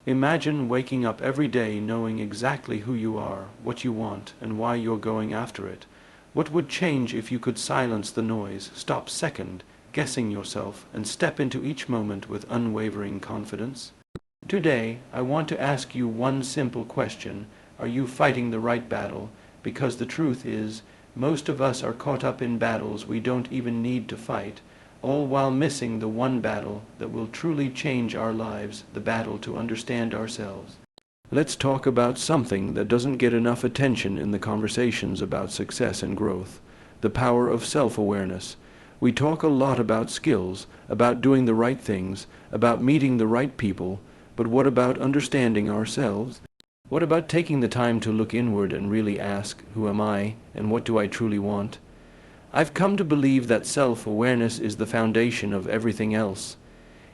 Imagine waking up every day knowing exactly who you are, what you want, and why you're going after it. What would change if you could silence the noise, stop second, guessing yourself, and step into each moment with unwavering confidence? Today, I want to ask you one simple question. Are you fighting the right battle? Because the truth is, most of us are caught up in battles we don't even need to fight, all while missing the one battle that will truly change our lives, the battle to understand ourselves. Let's talk about something that doesn't get enough attention in the conversations about success and growth, the power of self-awareness. We talk a lot about skills, about doing the right things, about meeting the right people, but what about understanding ourselves? What about taking the time to look inward and really ask, who am I, and what do I truly want? I've come to believe that self-awareness is the foundation of everything else.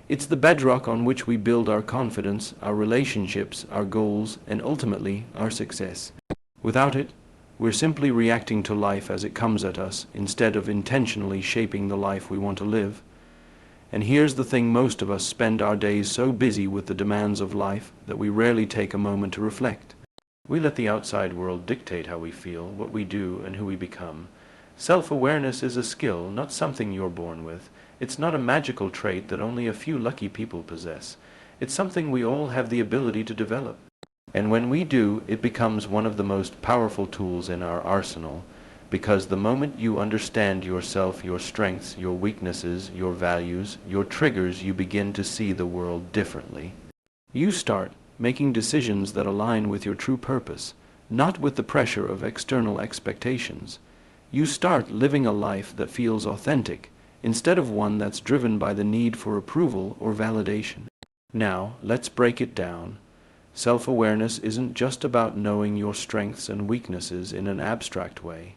It's the bedrock on which we build our confidence, our relationships, our goals, and ultimately our success. Without it, we're simply reacting to life as it comes at us instead of intentionally shaping the life we want to live. And here's the thing: most of us spend our days so busy with the demands of life that we rarely take a moment to reflect. We let the outside world dictate how we feel, what we do, and who we become. Self-awareness is a skill, not something you're born with. It's not a magical trait that only a few lucky people possess. It's something we all have the ability to develop. And when we do, it becomes one of the most powerful tools in our arsenal, because the moment you understand yourself, your strengths, your weaknesses, your values, your triggers, you begin to see the world differently. You start making decisions that align with your true purpose, not with the pressure of external expectations. You start living a life that feels authentic, instead of one that's driven by the need for approval or validation. Now, let's break it down. Self-awareness isn't just about knowing your strengths and weaknesses in an abstract way.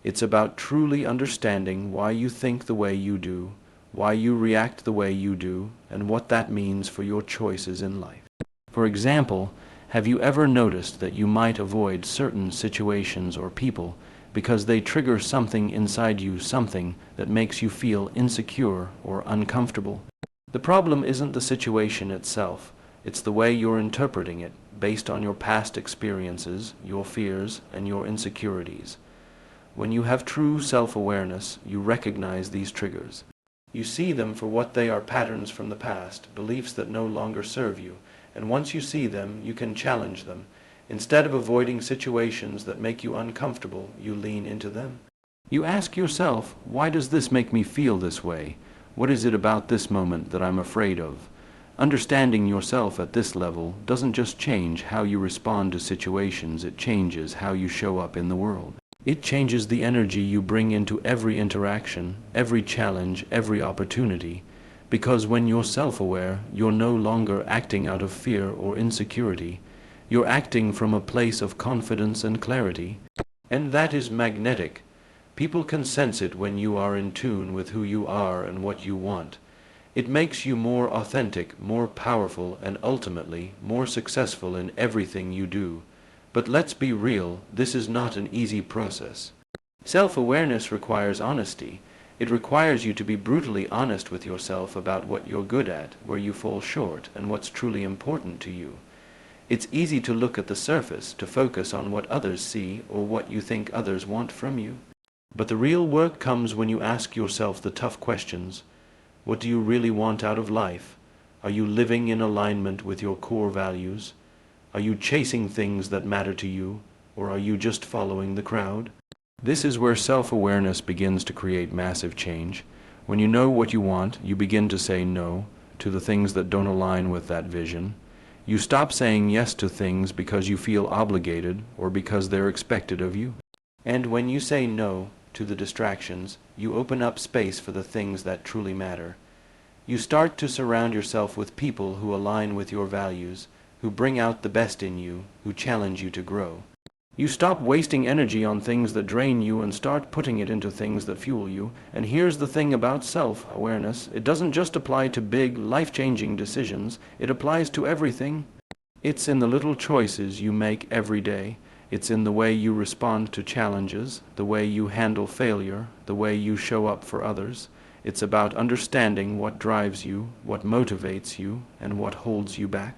It's about truly understanding why you think the way you do, why you react the way you do, and what that means for your choices in life. For example, have you ever noticed that you might avoid certain situations or people because they trigger something inside you, something that makes you feel insecure or uncomfortable? The problem isn't the situation itself. It's the way you're interpreting it, based on your past experiences, your fears, and your insecurities. When you have true self-awareness, you recognize these triggers. You see them for what they are: patterns from the past, beliefs that no longer serve you, and once you see them, you can challenge them. Instead of avoiding situations that make you uncomfortable, you lean into them. You ask yourself, why does this make me feel this way? What is it about this moment that I'm afraid of? Understanding yourself at this level doesn't just change how you respond to situations, it changes how you show up in the world. It changes the energy you bring into every interaction, every challenge, every opportunity, because when you're self-aware, you're no longer acting out of fear or insecurity. You're acting from a place of confidence and clarity, and that is magnetic. People can sense it when you are in tune with who you are and what you want. It makes you more authentic, more powerful, and ultimately more successful in everything you do. But let's be real, this is not an easy process. Self-awareness requires honesty. It requires you to be brutally honest with yourself about what you're good at, where you fall short, and what's truly important to you. It's easy to look at the surface, to focus on what others see or what you think others want from you. But the real work comes when you ask yourself the tough questions. What do you really want out of life? Are you living in alignment with your core values? Are you chasing things that matter to you, or are you just following the crowd? This is where self-awareness begins to create massive change. When you know what you want, you begin to say no to the things that don't align with that vision. You stop saying yes to things because you feel obligated or because they're expected of you. And when you say no to the distractions, you open up space for the things that truly matter. You start to surround yourself with people who align with your values, who bring out the best in you, who challenge you to grow. You stop wasting energy on things that drain you and start putting it into things that fuel you. And here's the thing about self-awareness. It doesn't just apply to big, life-changing decisions. It applies to everything. It's in the little choices you make every day. It's in the way you respond to challenges, the way you handle failure, the way you show up for others. It's about understanding what drives you, what motivates you, and what holds you back.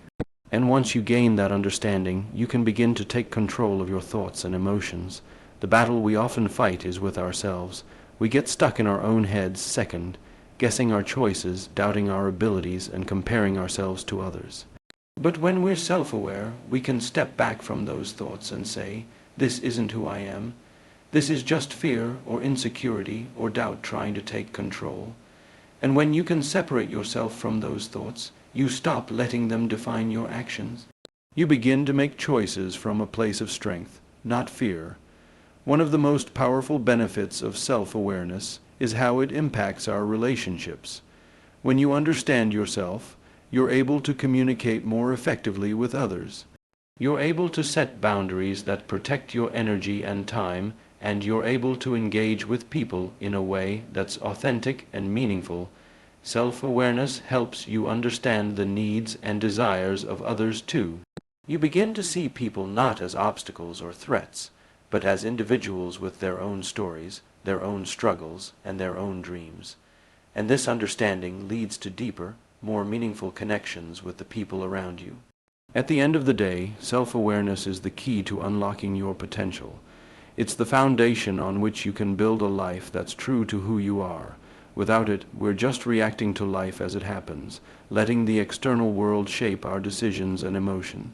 And once you gain that understanding, you can begin to take control of your thoughts and emotions. The battle we often fight is with ourselves. We get stuck in our own heads second, guessing our choices, doubting our abilities, and comparing ourselves to others. But when we're self-aware, we can step back from those thoughts and say, this isn't who I am. This is just fear or insecurity or doubt trying to take control. And when you can separate yourself from those thoughts, you stop letting them define your actions. You begin to make choices from a place of strength, not fear. One of the most powerful benefits of self-awareness is how it impacts our relationships. When you understand yourself, you're able to communicate more effectively with others. You're able to set boundaries that protect your energy and time, and you're able to engage with people in a way that's authentic and meaningful. Self-awareness helps you understand the needs and desires of others too. You begin to see people not as obstacles or threats, but as individuals with their own stories, their own struggles, and their own dreams. And this understanding leads to deeper, more meaningful connections with the people around you. At the end of the day, self-awareness is the key to unlocking your potential. It's the foundation on which you can build a life that's true to who you are. Without it, we're just reacting to life as it happens, letting the external world shape our decisions and emotions.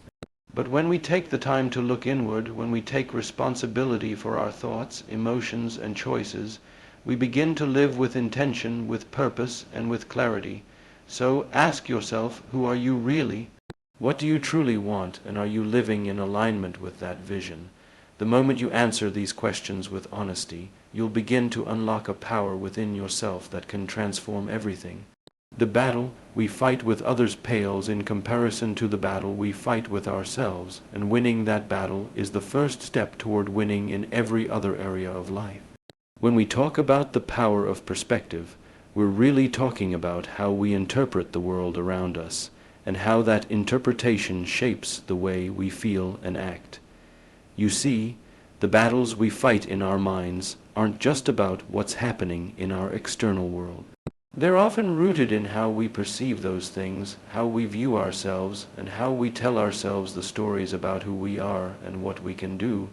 But when we take the time to look inward, when we take responsibility for our thoughts, emotions, and choices, we begin to live with intention, with purpose, and with clarity. So ask yourself, who are you really? What do you truly want, and are you living in alignment with that vision? The moment you answer these questions with honesty, you'll begin to unlock a power within yourself that can transform everything. The battle we fight with others pales in comparison to the battle we fight with ourselves, and winning that battle is the first step toward winning in every other area of life. When we talk about the power of perspective, we're really talking about how we interpret the world around us, and how that interpretation shapes the way we feel and act. You see, the battles we fight in our minds aren't just about what's happening in our external world. They're often rooted in how we perceive those things, how we view ourselves, and how we tell ourselves the stories about who we are and what we can do.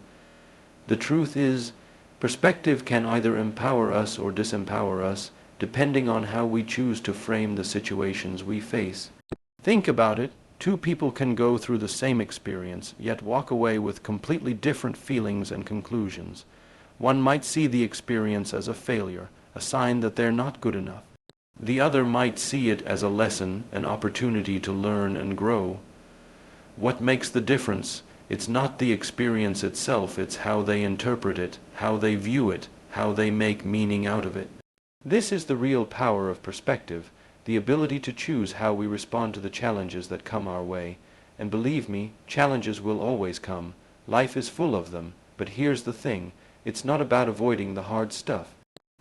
The truth is, perspective can either empower us or disempower us, depending on how we choose to frame the situations we face. Think about it. Two people can go through the same experience, yet walk away with completely different feelings and conclusions. One might see the experience as a failure, a sign that they're not good enough. The other might see it as a lesson, an opportunity to learn and grow. What makes the difference? It's not the experience itself, it's how they interpret it, how they view it, how they make meaning out of it. This is the real power of perspective, the ability to choose how we respond to the challenges that come our way. And believe me, challenges will always come. Life is full of them. But here's the thing, it's not about avoiding the hard stuff.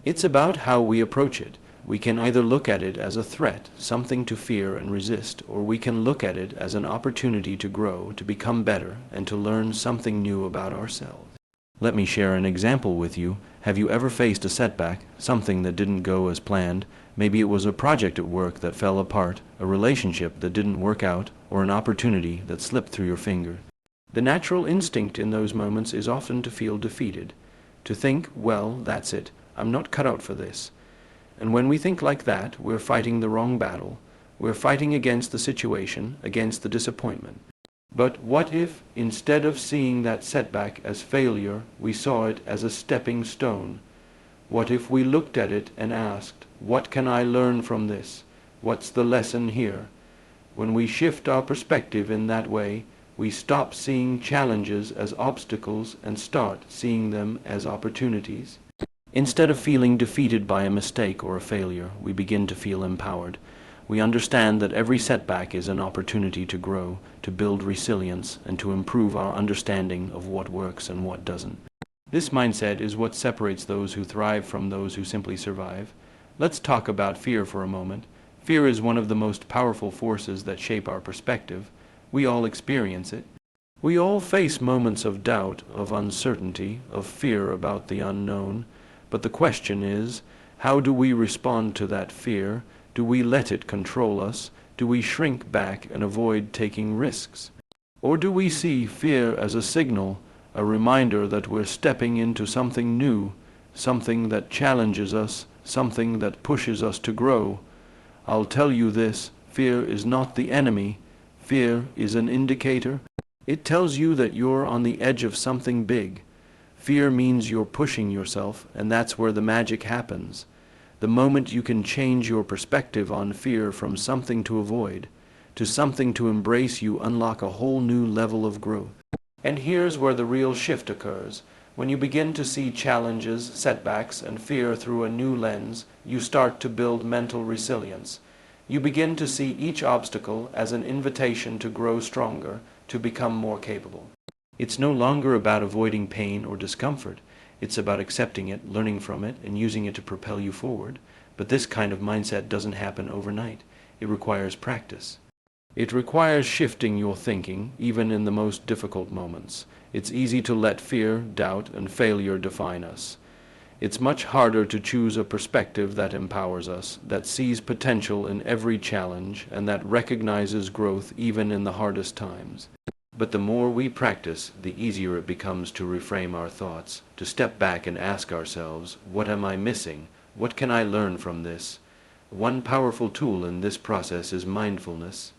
It's about how we approach it. We can either look at it as a threat, something to fear and resist, or we can look at it as an opportunity to grow, to become better, and to learn something new about ourselves. Let me share an example with you. Have you ever faced a setback, something that didn't go as planned? Maybe it was a project at work that fell apart, a relationship that didn't work out, or an opportunity that slipped through your fingers. The natural instinct in those moments is often to feel defeated, to think, well, that's it, I'm not cut out for this. And when we think like that, we're fighting the wrong battle. We're fighting against the situation, against the disappointment. But what if, instead of seeing that setback as failure, we saw it as a stepping stone? What if we looked at it and asked, what can I learn from this? What's the lesson here? When we shift our perspective in that way, we stop seeing challenges as obstacles and start seeing them as opportunities. Instead of feeling defeated by a mistake or a failure, we begin to feel empowered. We understand that every setback is an opportunity to grow, to build resilience, and to improve our understanding of what works and what doesn't. This mindset is what separates those who thrive from those who simply survive. Let's talk about fear for a moment. Fear is one of the most powerful forces that shape our perspective. We all experience it. We all face moments of doubt, of uncertainty, of fear about the unknown. But the question is, how do we respond to that fear? Do we let it control us? Do we shrink back and avoid taking risks? Or do we see fear as a signal, a reminder that we're stepping into something new, something that challenges us, something that pushes us to grow? I'll tell you this, fear is not the enemy. Fear is an indicator. It tells you that you're on the edge of something big. Fear means you're pushing yourself, and that's where the magic happens. The moment you can change your perspective on fear from something to avoid to something to embrace, you unlock a whole new level of growth. And here's where the real shift occurs. When you begin to see challenges, setbacks, and fear through a new lens, you start to build mental resilience. You begin to see each obstacle as an invitation to grow stronger, to become more capable. It's no longer about avoiding pain or discomfort. It's about accepting it, learning from it, and using it to propel you forward. But this kind of mindset doesn't happen overnight. It requires practice. It requires shifting your thinking, even in the most difficult moments. It's easy to let fear, doubt, and failure define us. It's much harder to choose a perspective that empowers us, that sees potential in every challenge, and that recognizes growth even in the hardest times. But the more we practice, the easier it becomes to reframe our thoughts, to step back and ask ourselves, what am I missing? What can I learn from this? One powerful tool in this process is mindfulness.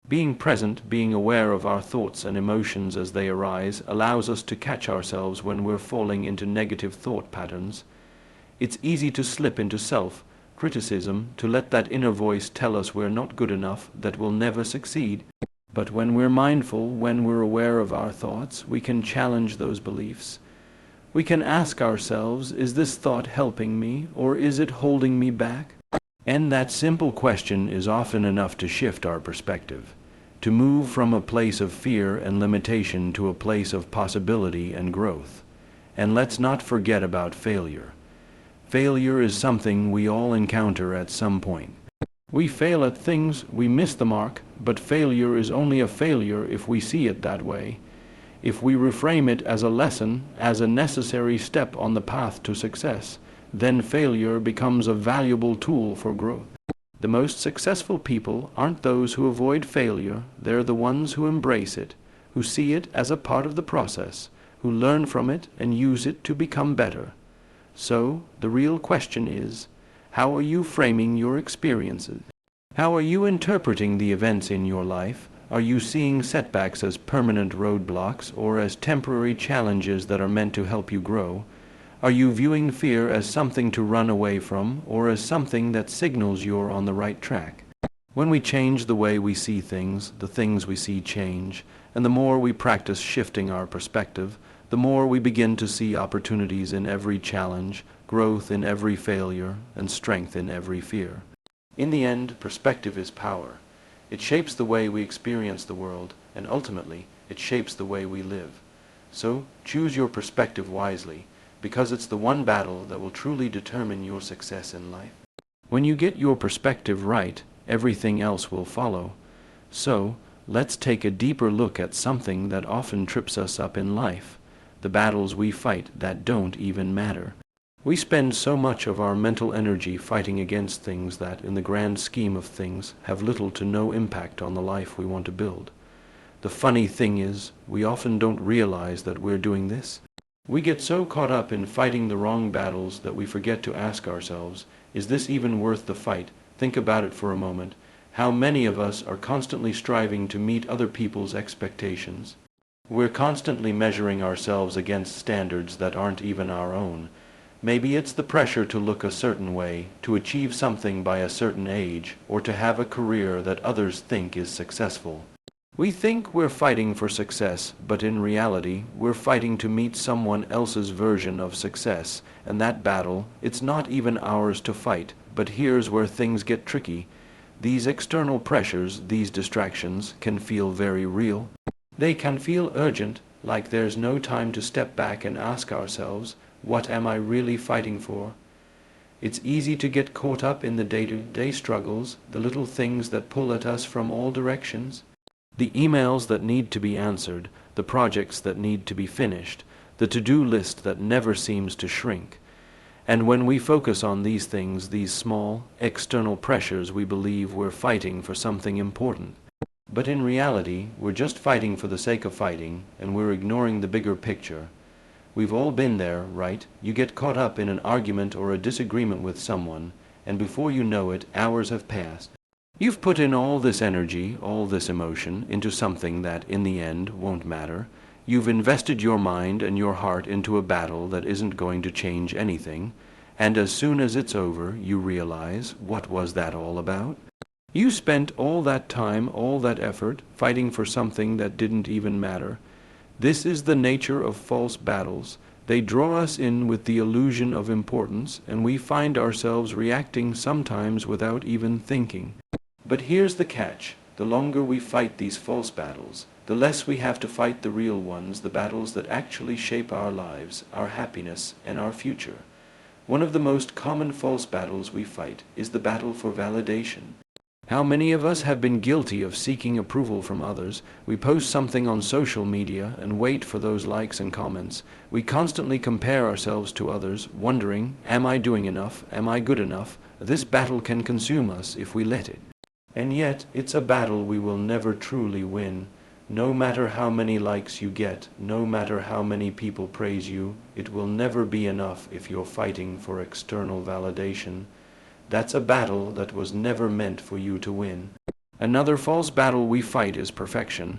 Being present, being aware of our thoughts and emotions as they arise, allows us to catch ourselves when we're falling into negative thought patterns. It's easy to slip into self-criticism, to let that inner voice tell us we're not good enough, that we'll never succeed. But when we're mindful, when we're aware of our thoughts, we can challenge those beliefs. We can ask ourselves, is this thought helping me, or is it holding me back? And that simple question is often enough to shift our perspective, to move from a place of fear and limitation to a place of possibility and growth. And let's not forget about failure. Failure is something we all encounter at some point. We fail at things, we miss the mark, but failure is only a failure if we see it that way. If we reframe it as a lesson, as a necessary step on the path to success, then failure becomes a valuable tool for growth. The most successful people aren't those who avoid failure, they're the ones who embrace it, who see it as a part of the process, who learn from it and use it to become better. So, the real question is, how are you framing your experiences? How are you interpreting the events in your life? Are you seeing setbacks as permanent roadblocks or as temporary challenges that are meant to help you grow? Are you viewing fear as something to run away from or as something that signals you're on the right track? When we change the way we see things, the things we see change, and the more we practice shifting our perspective, the more we begin to see opportunities in every challenge, growth in every failure, and strength in every fear. In the end, perspective is power. It shapes the way we experience the world, and ultimately, it shapes the way we live. So, choose your perspective wisely, because it's the one battle that will truly determine your success in life. When you get your perspective right, everything else will follow. So, let's take a deeper look at something that often trips us up in life, the battles we fight that don't even matter. We spend so much of our mental energy fighting against things that, in the grand scheme of things, have little to no impact on the life we want to build. The funny thing is, we often don't realize that we're doing this. We get so caught up in fighting the wrong battles that we forget to ask ourselves, is this even worth the fight? Think about it for a moment. How many of us are constantly striving to meet other people's expectations? We're constantly measuring ourselves against standards that aren't even our own. Maybe it's the pressure to look a certain way, to achieve something by a certain age, or to have a career that others think is successful. We think we're fighting for success, but in reality, we're fighting to meet someone else's version of success, and that battle, it's not even ours to fight. But here's where things get tricky. These external pressures, these distractions, can feel very real. They can feel urgent, like there's no time to step back and ask ourselves, what am I really fighting for? It's easy to get caught up in the day-to-day struggles, the little things that pull at us from all directions. The emails that need to be answered, the projects that need to be finished, the to-do list that never seems to shrink. And when we focus on these things, these small, external pressures, we believe we're fighting for something important. But in reality, we're just fighting for the sake of fighting, and we're ignoring the bigger picture. We've all been there, right? You get caught up in an argument or a disagreement with someone, and before you know it, hours have passed. You've put in all this energy, all this emotion, into something that, in the end, won't matter. You've invested your mind and your heart into a battle that isn't going to change anything, and as soon as it's over, you realize, what was that all about? You spent all that time, all that effort, fighting for something that didn't even matter. This is the nature of false battles. They draw us in with the illusion of importance, and we find ourselves reacting sometimes without even thinking. But here's the catch. The longer we fight these false battles, the less we have to fight the real ones, the battles that actually shape our lives, our happiness, and our future. One of the most common false battles we fight is the battle for validation. How many of us have been guilty of seeking approval from others? We post something on social media and wait for those likes and comments. We constantly compare ourselves to others, wondering, am I doing enough? Am I good enough? This battle can consume us if we let it. And yet, it's a battle we will never truly win. No matter how many likes you get, no matter how many people praise you, it will never be enough if you're fighting for external validation. That's a battle that was never meant for you to win. Another false battle we fight is perfection.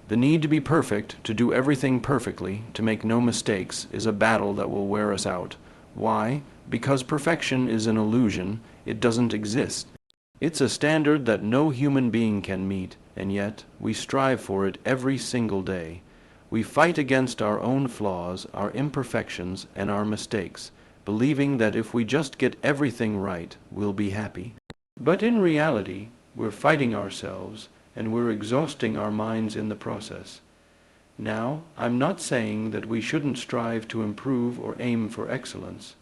The need to be perfect, to do everything perfectly, to make no mistakes, is a battle that will wear us out. Why? Because perfection is an illusion. It doesn't exist. It's a standard that no human being can meet, and yet we strive for it every single day. We fight against our own flaws, our imperfections, and our mistakes, believing that if we just get everything right, we'll be happy. But in reality, we're fighting ourselves, and we're exhausting our minds in the process. Now, I'm not saying that we shouldn't strive to improve or aim for excellence.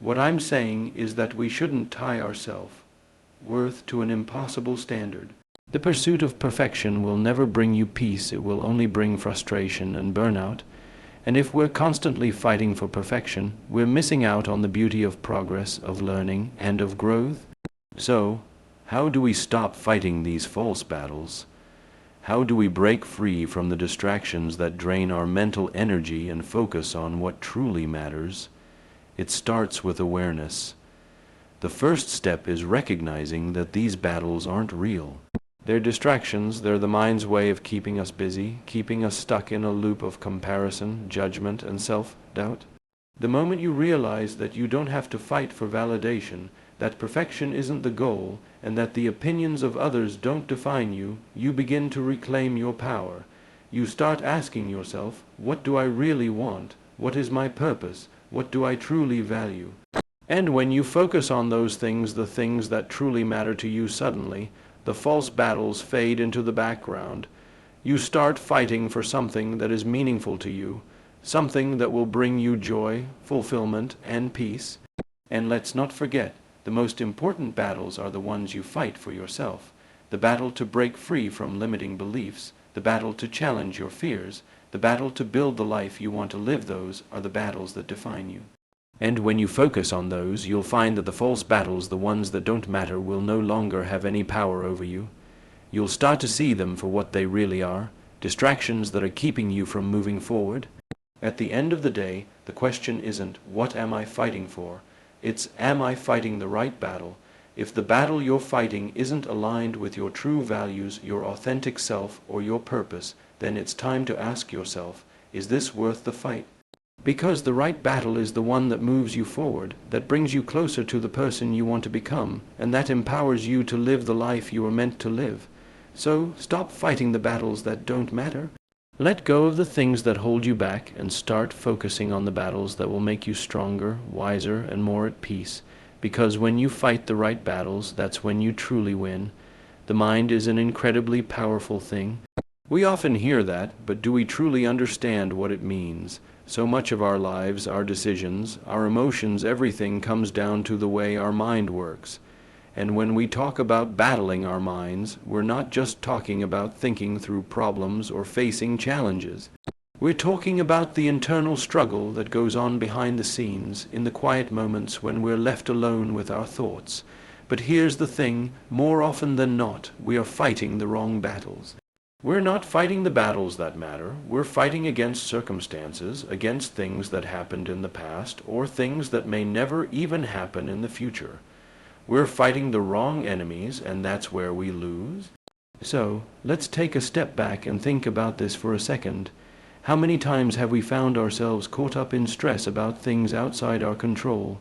What I'm saying is that we shouldn't tie ourselves worth to an impossible standard. The pursuit of perfection will never bring you peace. It will only bring frustration and burnout. And if we're constantly fighting for perfection, we're missing out on the beauty of progress, of learning, and of growth. So, how do we stop fighting these false battles? How do we break free from the distractions that drain our mental energy and focus on what truly matters? It starts with awareness. The first step is recognizing that these battles aren't real. They're distractions. They're the mind's way of keeping us busy, keeping us stuck in a loop of comparison, judgment, and self-doubt. The moment you realize that you don't have to fight for validation, that perfection isn't the goal, and that the opinions of others don't define you, you begin to reclaim your power. You start asking yourself, what do I really want? What is my purpose? What do I truly value? And when you focus on those things, the things that truly matter to you, suddenly, the false battles fade into the background. You start fighting for something that is meaningful to you, something that will bring you joy, fulfillment, and peace. And let's not forget, the most important battles are the ones you fight for yourself. The battle to break free from limiting beliefs, the battle to challenge your fears, the battle to build the life you want to live. Those are the battles that define you. And when you focus on those, you'll find that the false battles, the ones that don't matter, will no longer have any power over you. You'll start to see them for what they really are, distractions that are keeping you from moving forward. At the end of the day, the question isn't, what am I fighting for? It's, am I fighting the right battle? If the battle you're fighting isn't aligned with your true values, your authentic self, or your purpose, then it's time to ask yourself, is this worth the fight? Because the right battle is the one that moves you forward, that brings you closer to the person you want to become, and that empowers you to live the life you are meant to live. So stop fighting the battles that don't matter. Let go of the things that hold you back and start focusing on the battles that will make you stronger, wiser, and more at peace. Because when you fight the right battles, that's when you truly win. The mind is an incredibly powerful thing. We often hear that, but do we truly understand what it means? So much of our lives, our decisions, our emotions, everything comes down to the way our mind works. And when we talk about battling our minds, we're not just talking about thinking through problems or facing challenges. We're talking about the internal struggle that goes on behind the scenes in the quiet moments when we're left alone with our thoughts. But here's the thing, more often than not, we are fighting the wrong battles. We're not fighting the battles that matter. We're fighting against circumstances, against things that happened in the past, or things that may never even happen in the future. We're fighting the wrong enemies, and that's where we lose. So, let's take a step back and think about this for a second. How many times have we found ourselves caught up in stress about things outside our control?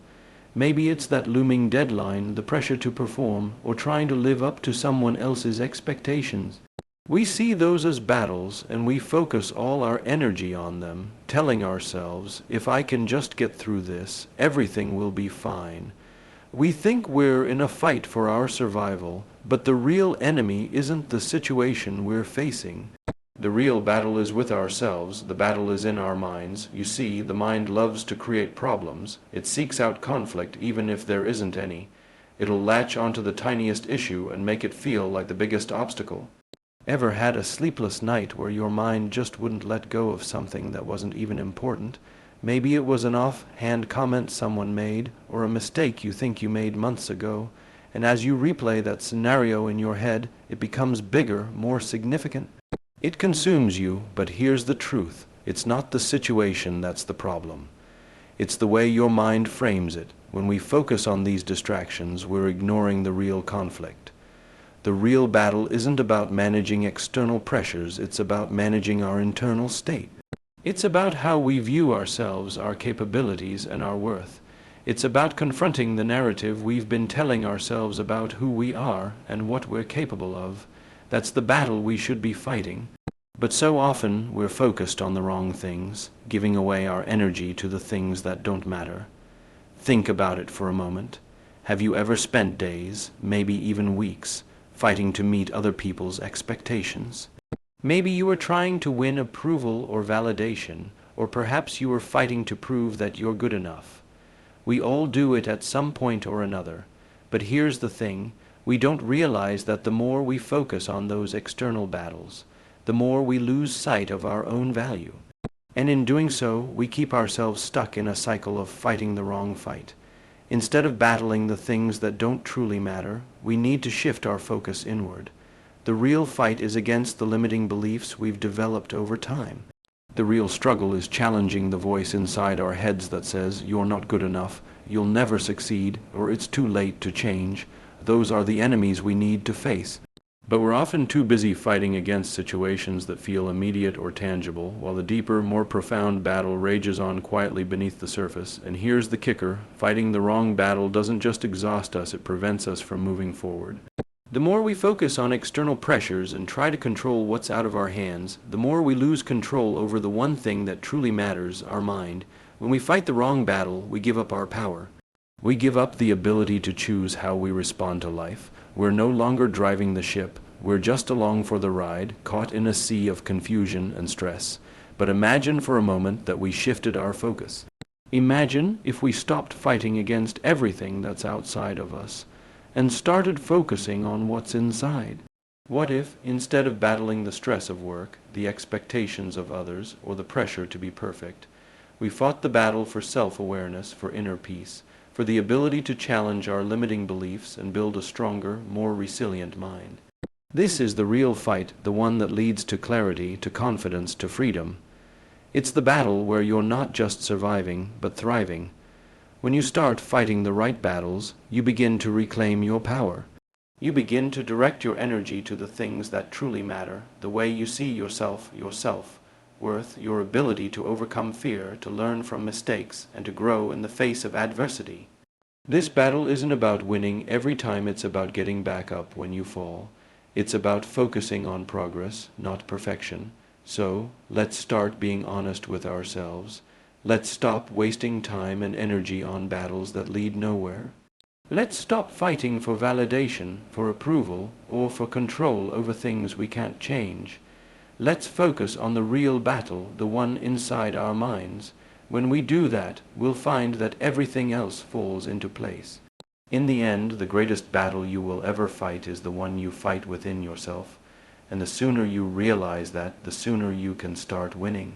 Maybe it's that looming deadline, the pressure to perform, or trying to live up to someone else's expectations. We see those as battles, and we focus all our energy on them, telling ourselves, if I can just get through this, everything will be fine. We think we're in a fight for our survival, but the real enemy isn't the situation we're facing. The real battle is with ourselves. The battle is in our minds. You see, the mind loves to create problems. It seeks out conflict even if there isn't any. It'll latch onto the tiniest issue and make it feel like the biggest obstacle. Ever had a sleepless night where your mind just wouldn't let go of something that wasn't even important? Maybe it was an offhand comment someone made, or a mistake you think you made months ago, and as you replay that scenario in your head, it becomes bigger, more significant. It consumes you, but here's the truth. It's not the situation that's the problem. It's the way your mind frames it. When we focus on these distractions, we're ignoring the real conflict. The real battle isn't about managing external pressures, it's about managing our internal state. It's about how we view ourselves, our capabilities, and our worth. It's about confronting the narrative we've been telling ourselves about who we are and what we're capable of. That's the battle we should be fighting. But so often we're focused on the wrong things, giving away our energy to the things that don't matter. Think about it for a moment. Have you ever spent days, maybe even weeks, fighting to meet other people's expectations? Maybe you were trying to win approval or validation, or perhaps you were fighting to prove that you're good enough. We all do it at some point or another. But here's the thing, we don't realize that the more we focus on those external battles, the more we lose sight of our own value. And in doing so, we keep ourselves stuck in a cycle of fighting the wrong fight. Instead of battling the things that don't truly matter, we need to shift our focus inward. The real fight is against the limiting beliefs we've developed over time. The real struggle is challenging the voice inside our heads that says, you're not good enough, you'll never succeed, or it's too late to change. Those are the enemies we need to face. But we're often too busy fighting against situations that feel immediate or tangible, while the deeper, more profound battle rages on quietly beneath the surface. And here's the kicker, fighting the wrong battle doesn't just exhaust us, it prevents us from moving forward. The more we focus on external pressures and try to control what's out of our hands, the more we lose control over the one thing that truly matters, our mind. When we fight the wrong battle, we give up our power. We give up the ability to choose how we respond to life. We're no longer driving the ship. We're just along for the ride, caught in a sea of confusion and stress. But imagine for a moment that we shifted our focus. Imagine if we stopped fighting against everything that's outside of us and started focusing on what's inside. What if, instead of battling the stress of work, the expectations of others, or the pressure to be perfect, we fought the battle for self-awareness, for inner peace, for the ability to challenge our limiting beliefs and build a stronger, more resilient mind? This is the real fight, the one that leads to clarity, to confidence, to freedom. It's the battle where you're not just surviving, but thriving. When you start fighting the right battles, you begin to reclaim your power. You begin to direct your energy to the things that truly matter, the way you see yourself, your self-worth, your ability to overcome fear, to learn from mistakes, and to grow in the face of adversity. This battle isn't about winning every time, it's about getting back up when you fall. It's about focusing on progress, not perfection. So, let's start being honest with ourselves. Let's stop wasting time and energy on battles that lead nowhere. Let's stop fighting for validation, for approval, or for control over things we can't change. Let's focus on the real battle, the one inside our minds. When we do that, we'll find that everything else falls into place. In the end, the greatest battle you will ever fight is the one you fight within yourself. And the sooner you realize that, the sooner you can start winning.